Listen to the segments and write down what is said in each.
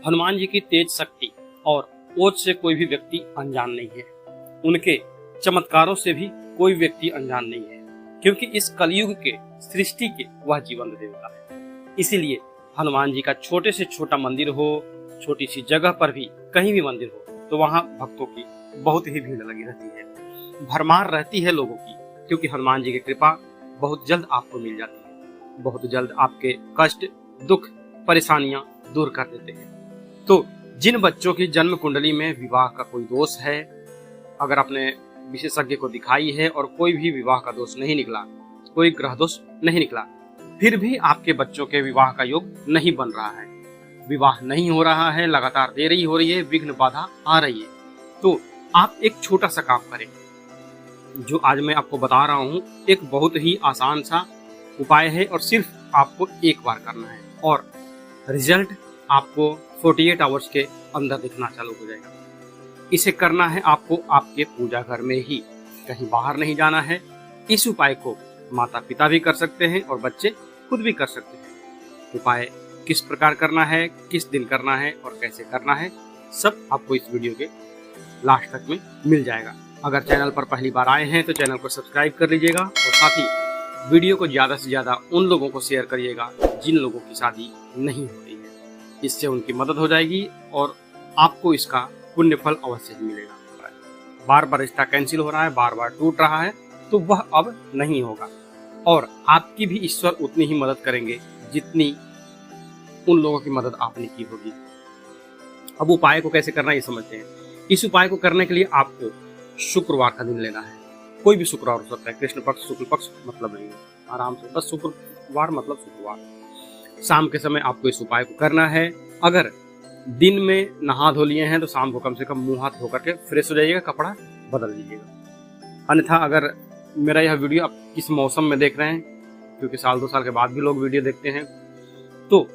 हनुमान जी की तेज शक्ति और ओज से कोई भी व्यक्ति अनजान नहीं है। उनके चमत्कारों से भी कोई व्यक्ति अनजान नहीं है, क्योंकि इस कलयुग के सृष्टि के वह जीवंत देवता है। इसीलिए हनुमान जी का छोटे से छोटा मंदिर हो, छोटी सी जगह पर भी कहीं भी मंदिर हो, तो वहाँ भक्तों की बहुत ही भीड़ लगी रहती है, भरमार रहती है लोगों की, क्योंकि हनुमान जी की कृपा बहुत जल्द आपको मिल जाती है। बहुत जल्द आपके कष्ट, दुख, परेशानियां दूर कर देते हैं। तो जिन बच्चों की जन्म कुंडली में विवाह का कोई दोष है, अगर आपने विशेषज्ञ को दिखाई है और कोई भी विवाह का दोष नहीं निकला, कोई ग्रह दोष नहीं निकला, फिर भी आपके बच्चों के विवाह का योग नहीं बन रहा है, विवाह नहीं हो रहा है, लगातार देरी हो रही है, विघ्न बाधा आ रही है, तो आप एक छोटा सा काम करें। जो आज मैं आपको बता रहा हूँ एक बहुत ही आसान सा उपाय है और सिर्फ आपको एक बार करना है और रिजल्ट आपको 48 आवर्स के अंदर दिखना चालू हो जाएगा। इसे करना है आपको आपके पूजा घर में ही, कहीं बाहर नहीं जाना है। इस उपाय को माता पिता भी कर सकते हैं और बच्चे खुद भी कर सकते हैं। उपाय किस प्रकार करना है, किस दिन करना है और कैसे करना है, सब आपको इस वीडियो के लास्ट तक में मिल जाएगा। अगर चैनल पर पहली बार आए हैं तो चैनल को सब्सक्राइब कर लीजिएगा और साथ ही वीडियो को ज़्यादा से ज़्यादा उन लोगों को शेयर करिएगा जिन लोगों की शादी नहीं हो रही है। इससे उनकी मदद हो जाएगी और आपको इसका पुण्य फल अवश्य ही मिलेगा। बार बार रिश्ता कैंसिल हो रहा है, बार बार टूट रहा है, तो वह अब नहीं होगा और आपकी भी ईश्वर उतनी ही मदद करेंगे जितनी उन लोगों की मदद आपने की होगी। अब उपाय को कैसे करना है ये समझते हैं। इस उपाय को करने के लिए आपको शुक्रवार का दिन लेना है। कोई भी शुक्रवार हो सकता है, कृष्ण पक्ष, शुक्ल पक्ष मतलब नहीं है, आराम से बस शुक्रवार मतलब शुक्रवार। शाम के समय आपको इस उपाय को करना है। अगर दिन में नहा धो लिए हैं तो शाम को कम से कम मुंह हाथ धो करके फ्रेश हो जाइएगा, कपड़ा बदल लीजिएगा। अन्यथा अगर मेरा यह वीडियो आप किस मौसम में देख रहे हैं, क्योंकि साल 2 साल के बाद भी लोग वीडियो देखते हैं, तो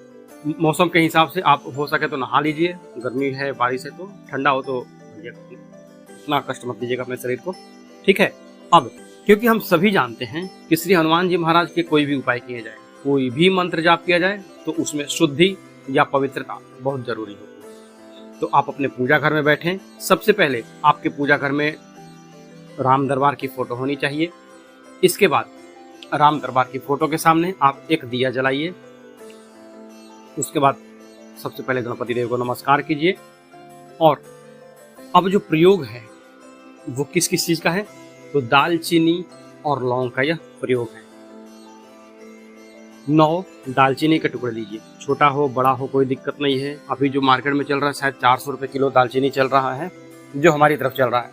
मौसम के हिसाब से आप हो सके तो नहा लीजिए। गर्मी है, बारिश है, तो ठंडा हो तो इतना कष्ट मत दीजिएगा अपने शरीर को, ठीक है। अब क्योंकि हम सभी जानते हैं कि श्री हनुमान जी महाराज के कोई भी उपाय किए जाए, कोई भी मंत्र जाप किया जाए, तो उसमें शुद्धि या पवित्रता बहुत जरूरी होती है। तो आप अपने पूजा घर में बैठें। सबसे पहले आपके पूजा घर में राम दरबार की फोटो होनी चाहिए। इसके बाद राम दरबार की फोटो के सामने आप एक दिया जलाइए। उसके बाद सबसे पहले गणपति देव को नमस्कार कीजिए। और अब जो प्रयोग है वो किस किस चीज का है, तो दालचीनी और लौंग का यह प्रयोग है। 9 दालचीनी के टुकड़े लीजिए, छोटा हो बड़ा हो कोई दिक्कत नहीं है। अभी जो मार्केट में चल रहा है शायद 400 रुपये किलो दालचीनी चल रहा है, जो हमारी तरफ चल रहा है,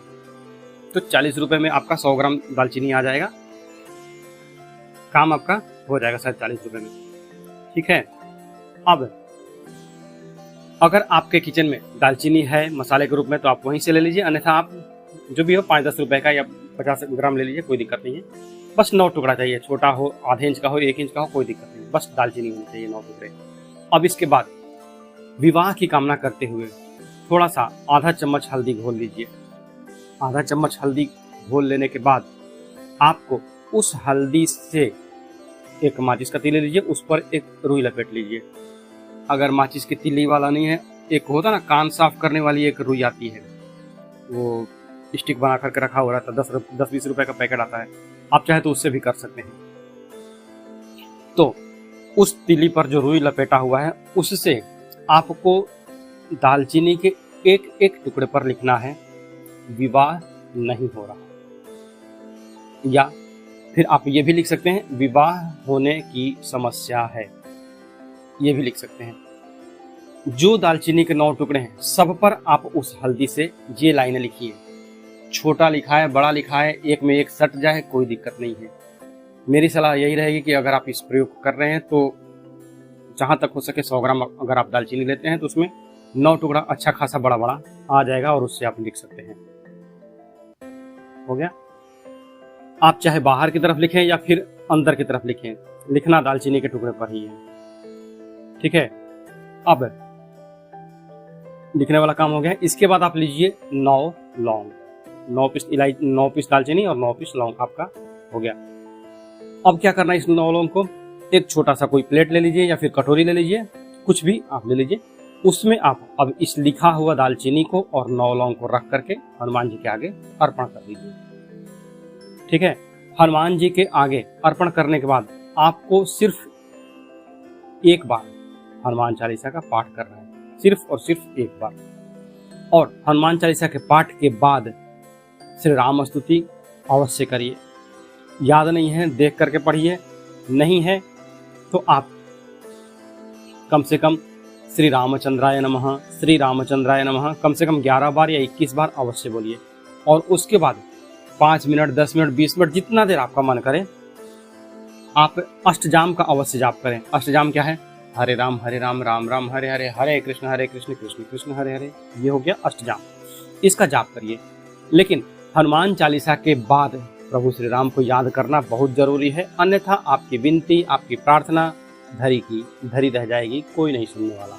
तो 40 रुपये में आपका 100 ग्राम दालचीनी आ जाएगा। काम आपका हो जाएगा शायद 40 रुपये में, ठीक है। अब अगर आपके किचन में दालचीनी है मसाले के रूप में तो आप वहीं से ले लीजिए, अन्यथा आप जो भी हो 5-10 रुपए का या 50 ग्राम ले लीजिए, कोई दिक्कत नहीं है। बस 9 टुकड़ा चाहिए, छोटा हो, आधे इंच का हो, 1 इंच का हो, कोई दिक्कत नहीं, बस दालचीनी होनी चाहिए 9 टुकड़े। अब इसके बाद विवाह की कामना करते हुए थोड़ा सा आधा चम्मच हल्दी घोल लीजिए। आधा चम्मच हल्दी घोल लेने के बाद आपको उस हल्दी से एक माचिस का तीली लीजिए, उस पर एक रुई लपेट लीजिए। अगर माचिस की तीली वाला नहीं है, एक होता ना कान साफ करने वाली एक रुई आती है, वो स्टिक बना करके रखा हो रहा था, 10-20 रुपए का पैकेट आता है, आप चाहे तो उससे भी कर सकते हैं। तो उस तीली पर जो रुई लपेटा हुआ है उससे आपको दालचीनी के एक एक टुकड़े पर लिखना है विवाह नहीं हो रहा, या फिर आप ये भी लिख सकते हैं विवाह होने की समस्या है, ये भी लिख सकते हैं। जो दालचीनी के 9 टुकड़े हैं सब पर आप उस हल्दी से ये लाइनें लिखिए। छोटा लिखा है, बड़ा लिखा है, एक में एक सट जाए, कोई दिक्कत नहीं है। मेरी सलाह यही रहेगी कि अगर आप इस प्रयोग कर रहे हैं तो जहां तक हो सके 100 ग्राम अगर आप दालचीनी लेते हैं तो उसमें 9 टुकड़ा अच्छा खासा बड़ा बड़ा आ जाएगा और उससे आप लिख सकते हैं। हो गया। आप चाहे बाहर की तरफ लिखें या फिर अंदर की तरफ लिखें, लिखना दालचीनी के टुकड़े पर ही है, ठीक है। अब लिखने वाला काम हो गया। इसके बाद आप लीजिए 9 लौंग, 9 पीस इलायची, 9 पीस दालचीनी और 9 पीस लौंग आपका हो गया। अब क्या करना है, इस 9 लौंग को एक छोटा सा कोई प्लेट ले लीजिए या फिर कटोरी ले लीजिए, कुछ भी आप ले लीजिए, उसमें आप अब इस लिखा हुआ दालचीनी को और 9 लौंग को रख करके हनुमान जी के आगे अर्पण कर दीजिए। ठीक है, हनुमान जी के आगे अर्पण करने के बाद आपको सिर्फ एक बार हनुमान चालीसा का पाठ करना है, सिर्फ और सिर्फ एक बार। और हनुमान चालीसा के पाठ के बाद श्री राम स्तुति अवश्य करिए। याद नहीं है देख करके पढ़िए, नहीं है तो आप कम से कम श्री रामचंद्राय नमः, श्री रामचंद्राय नमः कम से कम 11 बार या 21 बार अवश्य बोलिए। और उसके बाद 5 मिनट, 10 मिनट, 20 मिनट, जितना देर आपका मन करे आप अष्टजाम का अवश्य जाप करें। अष्टजाम क्या है? हरे राम राम राम हरे हरे, हरे कृष्ण कृष्ण कृष्ण हरे हरे। ये हो गया अष्टजाम, इसका जाप करिए। लेकिन हनुमान चालीसा के बाद प्रभु श्री राम को याद करना बहुत जरूरी है, अन्यथा आपकी विनती, आपकी प्रार्थना धरी की धरी रह जाएगी, कोई नहीं सुनने वाला।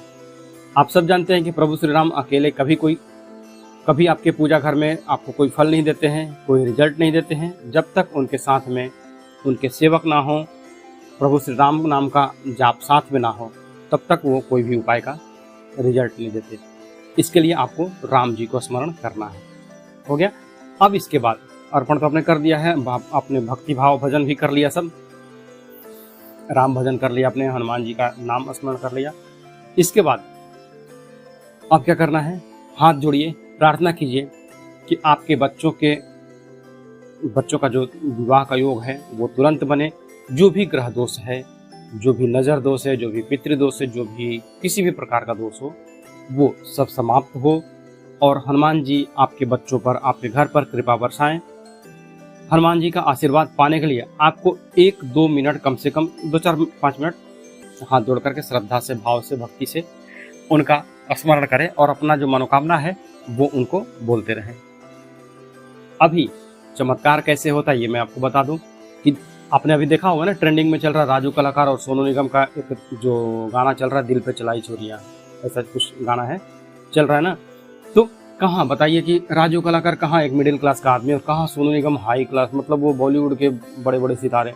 आप सब जानते हैं कि प्रभु श्री राम अकेले कभी आपके पूजा घर में आपको कोई फल नहीं देते हैं, कोई रिजल्ट नहीं देते हैं, जब तक उनके साथ में उनके सेवक ना हो, प्रभु श्री राम नाम का जाप साथ में ना हो, तब तक वो कोई भी उपाय का रिजल्ट नहीं देते। इसके लिए आपको राम जी को स्मरण करना है। हो गया। अब इसके बाद अर्पण तो आपने कर दिया है, आपने भक्ति भाव भजन भी कर लिया, सब राम भजन कर लिया, अपने हनुमान जी का नाम स्मरण कर लिया। इसके बाद अब क्या करना है? हाथ जोड़िए, प्रार्थना कीजिए कि आपके बच्चों का जो विवाह का योग है वो तुरंत बने। जो भी ग्रह दोष है, जो भी नजर दोष है, जो भी पितृदोष है, जो भी किसी भी प्रकार का दोष हो, वो सब समाप्त हो और हनुमान जी आपके बच्चों पर, आपके घर पर कृपा बरसाएं। हनुमान जी का आशीर्वाद पाने के लिए आपको 1-2 मिनट, कम से कम 2-4-5 मिनट हाथ जोड़ करके श्रद्धा से, भाव से, भक्ति से उनका स्मरण करें और अपना जो मनोकामना है वो उनको बोलते रहें। अभी चमत्कार कैसे होता है ये मैं आपको बता दूं कि आपने अभी देखा होगा ना, ट्रेंडिंग में चल रहा राजू कलाकार और सोनू निगम का एक जो गाना चल रहा है, दिल पे चलाई छोरियां, ऐसा कुछ गाना है चल रहा है ना। तो कहाँ बताइए कि राजू कलाकार कहाँ एक मिडिल क्लास का आदमी और कहाँ सोनू निगम हाई क्लास, मतलब वो बॉलीवुड के बड़े बड़े सितारे।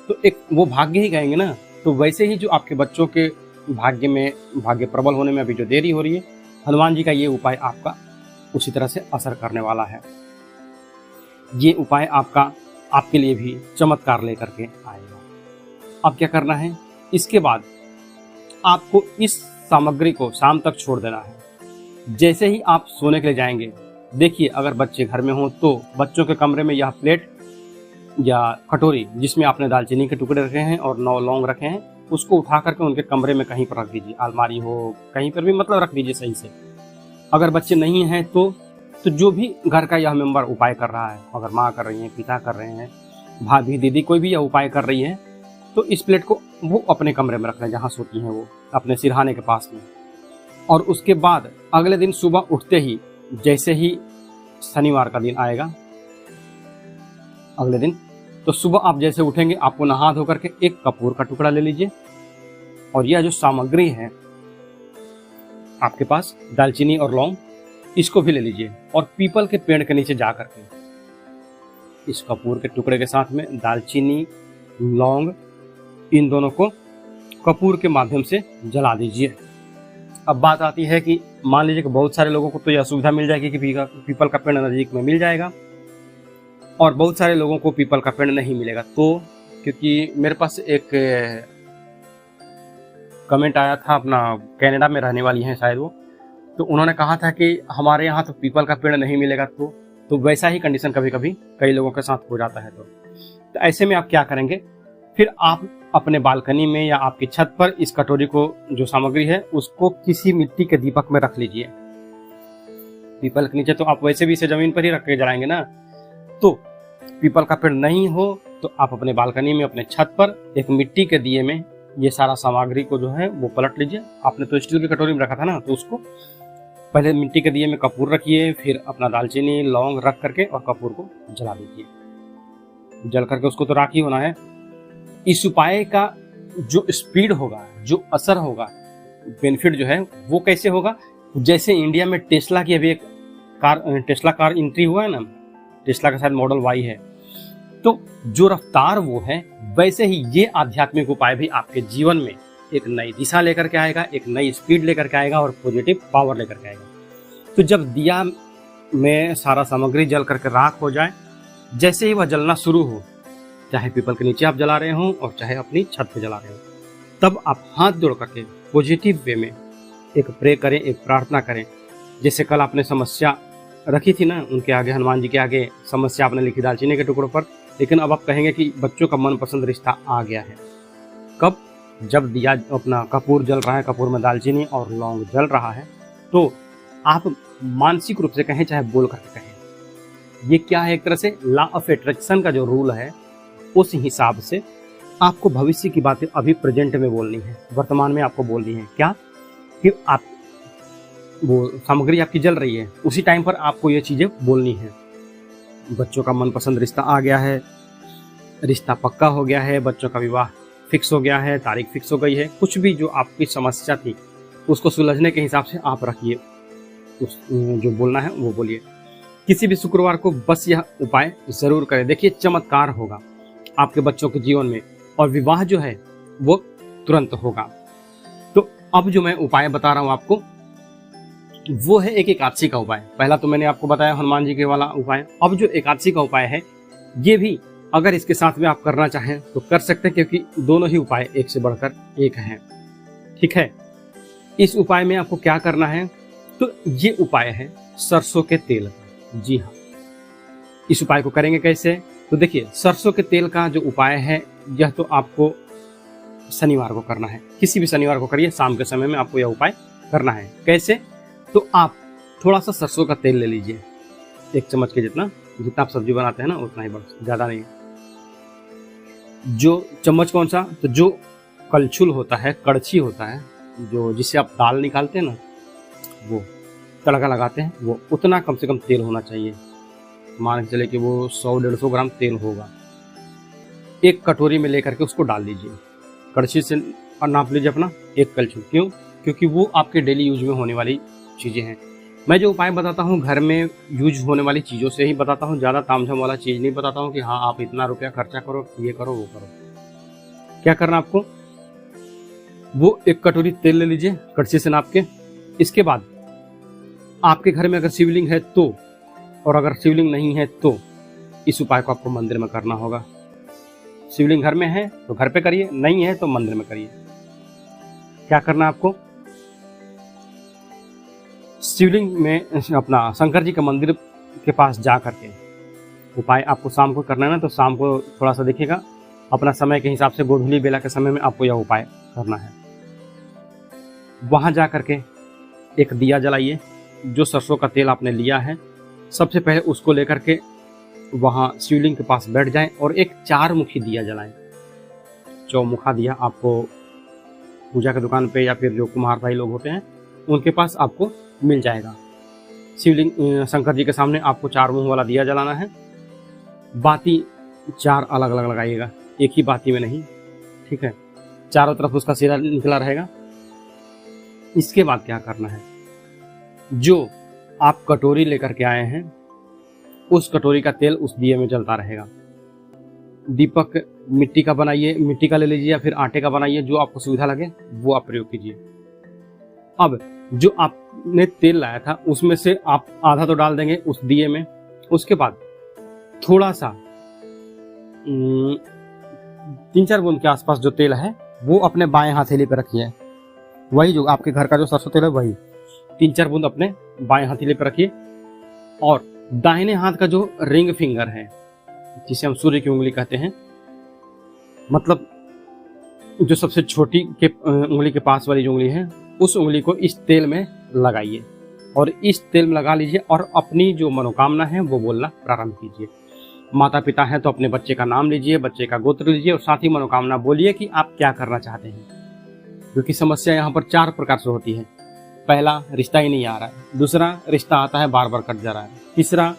तो एक वो भाग्य ही कहेंगे ना। तो वैसे ही जो आपके बच्चों के भाग्य प्रबल होने में अभी जो देरी हो रही है, हनुमान जी का ये उपाय आपका उसी तरह से असर करने वाला है। ये उपाय आपके लिए भी चमत्कार लेकर के आएगा। अब क्या करना है? इसके बाद आपको इस सामग्री को शाम तक छोड़ देना है। जैसे ही आप सोने के लिए जाएंगे, देखिए अगर बच्चे घर में हो तो बच्चों के कमरे में यह प्लेट या कटोरी जिसमें आपने दालचीनी के टुकड़े रखे हैं और 9 लौंग रखे हैं, उसको उठा करके उनके कमरे में कहीं पर रख दीजिए, अलमारी हो कहीं पर भी, मतलब रख दीजिए सही से। अगर बच्चे नहीं हैं तो जो भी घर का यह मेंबर उपाय कर रहा है, अगर माँ कर रही है, पिता कर रहे हैं, भाभी, दीदी, कोई भी यह उपाय कर रही है, तो इस प्लेट को वो अपने कमरे में रख लें जहाँ सोती हैं वो, अपने सिरहाने के पास में। और उसके बाद अगले दिन सुबह उठते ही, जैसे ही शनिवार का दिन आएगा अगले दिन, तो सुबह आप जैसे उठेंगे आपको नहा धो करके एक कपूर का टुकड़ा ले लीजिए और यह जो सामग्री है आपके पास, दालचीनी और लौंग, इसको भी ले लीजिए और पीपल के पेड़ के नीचे जा करके इस कपूर के टुकड़े के साथ में दालचीनी, लौंग, इन दोनों को कपूर के माध्यम से जला दीजिए। अब बात आती है कि मान लीजिए कि बहुत सारे लोगों को तो यह सुविधा मिल जाएगी कि पीपल का पेड़ नजदीक में मिल जाएगा और बहुत सारे लोगों को पीपल का पेड़ नहीं मिलेगा। तो क्योंकि मेरे पास एक कमेंट आया था, अपना कनाडा में रहने वाली हैं शायद वो, तो उन्होंने कहा था कि हमारे यहाँ तो पीपल का पेड़ नहीं मिलेगा। तो वैसा ही कंडीशन कभी कभी कई लोगों के साथ हो जाता है। तो ऐसे में आप क्या करेंगे? फिर आप अपने बालकनी में या आपकी छत पर इस कटोरी को, जो सामग्री है, उसको किसी मिट्टी के दीपक में रख लीजिए। पीपल के नीचे तो आप वैसे भी इसे जमीन पर ही रख के जलाएंगे ना। तो पीपल का पेड़ नहीं हो तो आप अपने बालकनी में, अपने छत पर एक मिट्टी के दिए में ये सारा सामग्री को जो है वो पलट लीजिए। आपने तो स्टील की कटोरी में रखा था ना, तो उसको पहले मिट्टी के दिए में कपूर रखिए, फिर अपना दालचीनी, लौंग रख करके और कपूर को जला दीजिए। जल करके उसको तो राख ही होना है। इस उपाय का जो स्पीड होगा, जो असर होगा, बेनिफिट जो है वो कैसे होगा? जैसे इंडिया में टेस्ला की अभी एक टेस्ला कार एंट्री हुआ है ना, टेस्ला का शायद मॉडल Y है, तो जो रफ्तार वो है, वैसे ही ये आध्यात्मिक उपाय भी आपके जीवन में एक नई दिशा लेकर के आएगा, एक नई स्पीड लेकर के आएगा और पॉजिटिव पावर लेकर के आएगा। तो जब दिया में सारा सामग्री जल करके राख हो जाए, जैसे ही वह जलना शुरू हो, चाहे पीपल के नीचे आप जला रहे हो और चाहे अपनी छत पे जला रहे हो, तब आप हाथ जोड़ करके पॉजिटिव वे में एक प्रे करें, एक प्रार्थना करें। जैसे कल आपने समस्या रखी थी ना, उनके आगे, हनुमान जी के आगे समस्या आपने लिखी दालचीनी के टुकड़ों पर, लेकिन अब आप कहेंगे कि बच्चों का मनपसंद रिश्ता आ गया है। कब? जब दिया अपना कपूर जल रहा है, कपूर में दालचीनी और लौंग जल रहा है, तो आप मानसिक रूप से कहें चाहे बोल करके कहें। ये क्या है? एक तरह से लॉ ऑफ अट्रैक्शन का जो रूल है, उस हिसाब से आपको भविष्य की बातें अभी प्रेजेंट में बोलनी है, वर्तमान में आपको बोलनी है। क्या? कि आप वो सामग्री आपकी जल रही है, उसी टाइम पर आपको ये चीज़ें बोलनी है। बच्चों का मनपसंद रिश्ता आ गया है, रिश्ता पक्का हो गया है, बच्चों का विवाह फिक्स हो गया है, तारीख फिक्स हो गई है। कुछ भी जो आपकी समस्या थी उसको सुलझने के हिसाब से आप रखिए, उस जो बोलना है वो बोलिए। किसी भी शुक्रवार को बस यह उपाय ज़रूर करें। देखिए, चमत्कार होगा आपके बच्चों के जीवन में और विवाह जो है वो तुरंत होगा। तो अब जो मैं उपाय बता रहा हूँ आपको, वो है एक एकादशी का उपाय। पहला तो मैंने आपको बताया हनुमान जी के वाला उपाय। अब जो एकादशी का उपाय है, ये भी अगर इसके साथ में आप करना चाहें तो कर सकते हैं, क्योंकि दोनों ही उपाय एक से बढ़कर एक हैं। ठीक है, इस उपाय में आपको क्या करना है? तो ये उपाय है सरसों के तेल का। जी हाँ, इस उपाय को करेंगे कैसे? तो देखिए, सरसों के तेल का जो उपाय है, यह तो आपको शनिवार को करना है। किसी भी शनिवार को करिए, शाम के समय में आपको यह उपाय करना है। कैसे? तो आप थोड़ा सा सरसों का तेल ले लीजिए, 1 चम्मच के जितना आप सब्जी बनाते हैं ना, उतना ही, बस ज़्यादा नहीं। जो चम्मच कौन सा? तो जो कलछुल होता है, कड़छी होता है, जो जिससे आप दाल निकालते हैं ना, वो तड़का लगाते हैं, वो उतना कम से कम तेल होना चाहिए। मान के चले कि वो 100-150 ग्राम तेल होगा। एक कटोरी में लेकर के उसको डाल दीजिए, कड़छी से नाप लीजिए अपना 1 कलछुल। क्यों? क्योंकि वो आपके डेली यूज में होने वाली चीज़ें हैं। मैं जो उपाय बताता हूँ घर में यूज होने वाली चीज़ों से ही बताता हूँ, ज़्यादा तामझाम वाला चीज़ नहीं बताता हूँ कि हाँ आप इतना रुपया खर्चा करो, ये करो, वो करो। क्या करना आपको? वो 1 कटोरी तेल ले लीजिए कड़छी से नाप के। इसके बाद आपके घर में अगर शिवलिंग है तो, और अगर शिवलिंग नहीं है तो इस उपाय को आपको मंदिर में करना होगा। शिवलिंग घर में है तो घर पे करिए, नहीं है तो मंदिर में करिए। क्या करना आपको? शिवलिंग में अपना शंकर जी के मंदिर के पास जा करके उपाय आपको शाम को करना है ना, तो शाम को थोड़ा सा देखिएगा अपना समय के हिसाब से, गोधूली बेला के समय में आपको यह उपाय करना है। वहाँ जा करके एक दिया जलाइए, जो सरसों का तेल आपने लिया है, सबसे पहले उसको लेकर के वहाँ शिवलिंग के पास बैठ जाएं और एक 4 मुखी दिया जलाएं। चौमुखा दिया आपको पूजा की दुकान पे या फिर जो कुम्हार भाई लोग होते हैं उनके पास आपको मिल जाएगा। शिवलिंग शंकर जी के सामने आपको 4 मुंह वाला दिया जलाना है। बाती 4 अलग अलग लगाइएगा, एक ही बाती में नहीं, ठीक है? चारों तरफ उसका सिरा निकला रहेगा। इसके बाद क्या करना है? जो आप कटोरी लेकर के आए हैं, उस कटोरी का तेल उस दिए में जलता रहेगा। दीपक मिट्टी का बनाइए, मिट्टी का ले लीजिए या फिर आटे का बनाइए, जो आपको सुविधा लगे वो आप प्रयोग कीजिए। अब जो आपने तेल लाया था उसमें से आप आधा तो डाल देंगे उस दिए में। उसके बाद थोड़ा सा 3-4 बूंद के आसपास जो तेल है वो अपने बाएं हथेली पे रखिए। वही जो आपके घर का जो सरसों तेल है वही 3-4 बूंद अपने बाएं हथेली पे रखिए। और दाहिने हाथ का जो रिंग फिंगर है, जिसे हम सूर्य की उंगली कहते हैं, मतलब जो सबसे छोटी के उंगली के पास वाली जो उंगली है, उस उंगली को इस तेल में लगाइए और इस तेल में लगा लीजिए और अपनी जो मनोकामना है वो बोलना प्रारंभ कीजिए। माता पिता हैं तो अपने बच्चे का नाम लीजिए, बच्चे का गोत्र लीजिए और साथ ही मनोकामना बोलिए कि आप क्या करना चाहते हैं। क्योंकि समस्या यहाँ पर 4 प्रकार से होती है। पहला, रिश्ता ही नहीं आ रहा है। दूसरा, रिश्ता आता है बार बार कट जा रहा है। तीसरा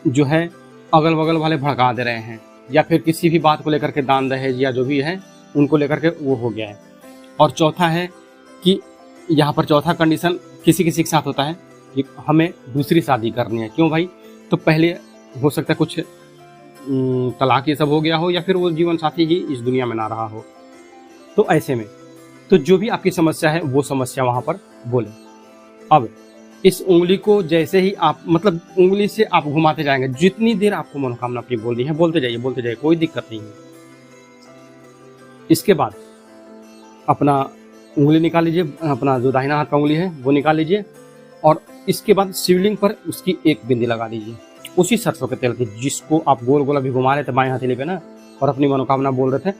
जो है, अगल बगल वाले भड़का दे रहे हैं, या फिर किसी भी बात को लेकर के दान दहेज या जो भी है उनको लेकर के वो हो गया है। और चौथा है कि यहाँ पर चौथा कंडीशन किसी किसी के साथ होता है कि हमें दूसरी शादी करनी है। क्यों भाई? तो पहले हो सकता है कुछ तलाक ये सब हो गया हो, या फिर वो जीवन साथी ही इस दुनिया में ना रहा हो। तो ऐसे में तो जो भी आपकी समस्या है वो समस्या वहां पर बोले। अब इस उंगली को जैसे ही आप मतलब उंगली से आप घुमाते जाएंगे, जितनी देर आपको मनोकामना अपनी बोलनी है बोलते जाइए, कोई दिक्कत नहीं है। इसके बाद अपना उंगली निकाल लीजिए, अपना जो दाहिना हाथ का उंगली है वो निकाल लीजिए और इसके बाद शिवलिंग पर उसकी एक बिंदी लगा दीजिए, उसी सरसों के तेल की जिसको आप गोल गोल अभी घुमा रहे थे बाएं हथेली पे ना, और अपनी मनोकामना बोल रहे थे,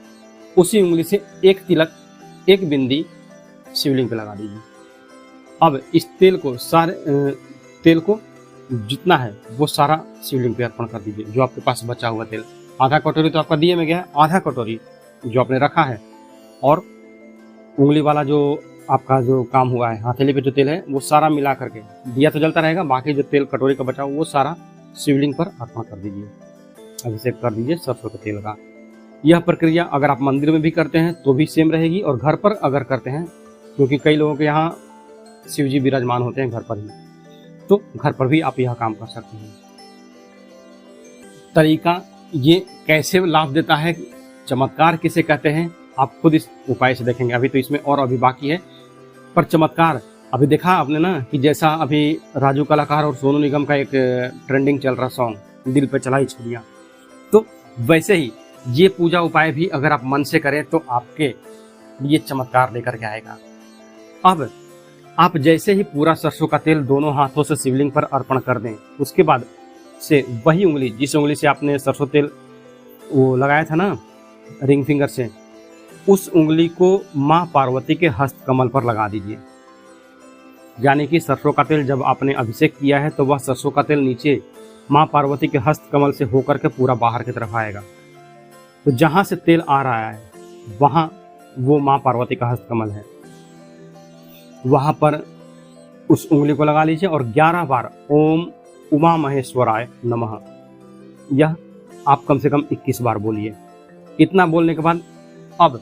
उसी उंगली से एक तिलक, एक बिंदी शिवलिंग पे लगा दीजिए। अब इस तेल को तेल को जितना है वो सारा शिवलिंग पे अर्पण कर दीजिए। जो आपके पास बचा हुआ तेल, आधा कटोरी तो आपका दिए में गया, आधा कटोरी जो आपने रखा है और उंगली वाला जो आपका जो काम हुआ है, हथेली पे जो तेल है वो सारा मिला करके, दिया तो जलता रहेगा, बाकी जो तेल कटोरी का बचा वो सारा शिवलिंग पर अर्पण कर दीजिए, अभिषेक कर दीजिए सरसों के तेल का। यह प्रक्रिया अगर आप मंदिर में भी करते हैं तो भी सेम रहेगी, और घर पर अगर करते हैं, क्योंकि कई लोगों के यहाँ शिव जी विराजमान होते हैं घर पर ही, तो घर पर भी आप यह काम कर सकते हैं। तरीका ये कैसे लाभ देता है, चमत्कार किसे कहते हैं, आप खुद इस उपाय से देखेंगे। अभी तो इसमें और अभी बाकी है, पर चमत्कार अभी देखा आपने ना कि जैसा अभी राजू कलाकार और सोनू निगम का एक ट्रेंडिंग चल रहा सॉन्ग दिल पे चलाई छुरियां, तो वैसे ही ये पूजा उपाय भी अगर आप मन से करें तो आपके लिए चमत्कार लेकर के आएगा। अब आप जैसे ही पूरा सरसों का तेल दोनों हाथों से शिवलिंग पर अर्पण कर दें, उसके बाद से वही उंगली, जिस उंगली से आपने सरसों तेल वो लगाया था ना रिंग फिंगर से, उस उंगली को माँ पार्वती के हस्त कमल पर लगा दीजिए। यानी कि सरसों का तेल जब आपने अभिषेक किया है तो वह सरसों का तेल नीचे माँ पार्वती के हस्त कमल से होकर के पूरा बाहर की तरफ आएगा। तो जहां से तेल आ रहा है वहां वो माँ पार्वती का हस्त कमल है, वहां पर उस उंगली को लगा लीजिए और 11 बार ओम उमा महेश्वराय नमः, यह आप कम से कम 21 बार बोलिए। इतना बोलने के बाद अब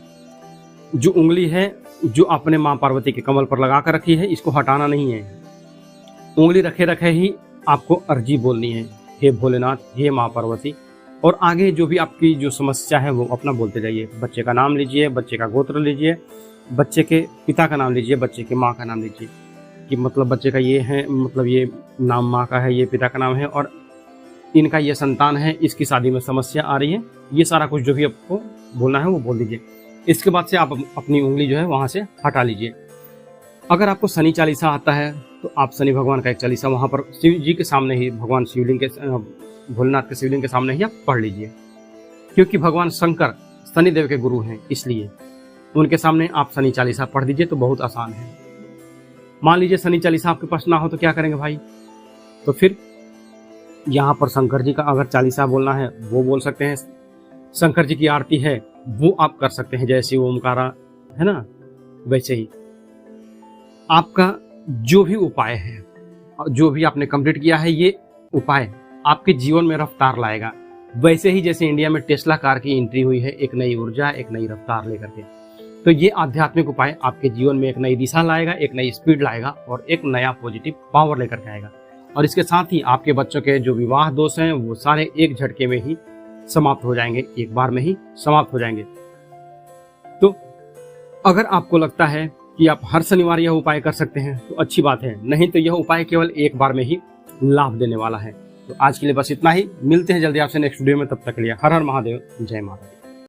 जो उंगली है जो आपने माँ पार्वती के कमल पर लगा कर रखी है, इसको हटाना नहीं है। उंगली रखे रखे ही आपको अर्जी बोलनी है, हे भोलेनाथ, हे माँ पार्वती, और आगे जो भी आपकी जो समस्या है वो अपना बोलते जाइए। बच्चे का नाम लीजिए, बच्चे का गोत्र लीजिए, बच्चे के पिता का नाम लीजिए, बच्चे के माँ का नाम लीजिए, कि मतलब बच्चे का ये है, मतलब ये नाम माँ का है, ये पिता का नाम है, और इनका ये संतान है, इसकी शादी में समस्या आ रही है, ये सारा कुछ जो भी आपको बोलना है वो बोल दीजिए। इसके बाद से आप अपनी उंगली जो है वहां से हटा लीजिए। अगर आपको शनि चालीसा आता है तो आप शनि भगवान का एक चालीसा वहां पर शिव जी के सामने ही, भगवान शिवलिंग के, भोलेनाथ के शिवलिंग के सामने ही आप पढ़ लीजिए, क्योंकि भगवान शंकर शनिदेव के गुरु हैं, इसलिए उनके सामने आप शनि चालीसा पढ़ दीजिए तो बहुत आसान है। मान लीजिए शनि चालीसा आपके पास ना हो तो क्या करेंगे भाई, तो फिर यहाँ पर शंकर जी का अगर चालीसा बोलना है वो बोल सकते हैं, शंकर जी की आरती है वो आप कर सकते हैं, जैसे ओमकारा है ना, वैसे ही आपका जो भी उपाय है, जो भी आपने कंप्लीट किया है, ये उपाय आपके जीवन में रफ्तार लाएगा। वैसे ही जैसे इंडिया में टेस्ला कार की एंट्री हुई है, एक नई ऊर्जा, एक नई रफ्तार लेकर के, तो ये आध्यात्मिक उपाय आपके जीवन में एक नई दिशा लाएगा, एक नई स्पीड लाएगा और एक नया पॉजिटिव पावर लेकर के आएगा। और इसके साथ ही आपके बच्चों के जो विवाह दोष हैं वो सारे एक झटके में ही समाप्त हो जाएंगे, एक बार में ही समाप्त हो जाएंगे। तो अगर आपको लगता है कि आप हर शनिवार यह उपाय कर सकते हैं तो अच्छी बात है, नहीं तो यह उपाय केवल एक बार में ही लाभ देने वाला है। तो आज के लिए बस इतना ही, मिलते हैं जल्दी आपसे नेक्स्ट वीडियो में, तब तक के लिए हर हर महादेव, जय माता दी।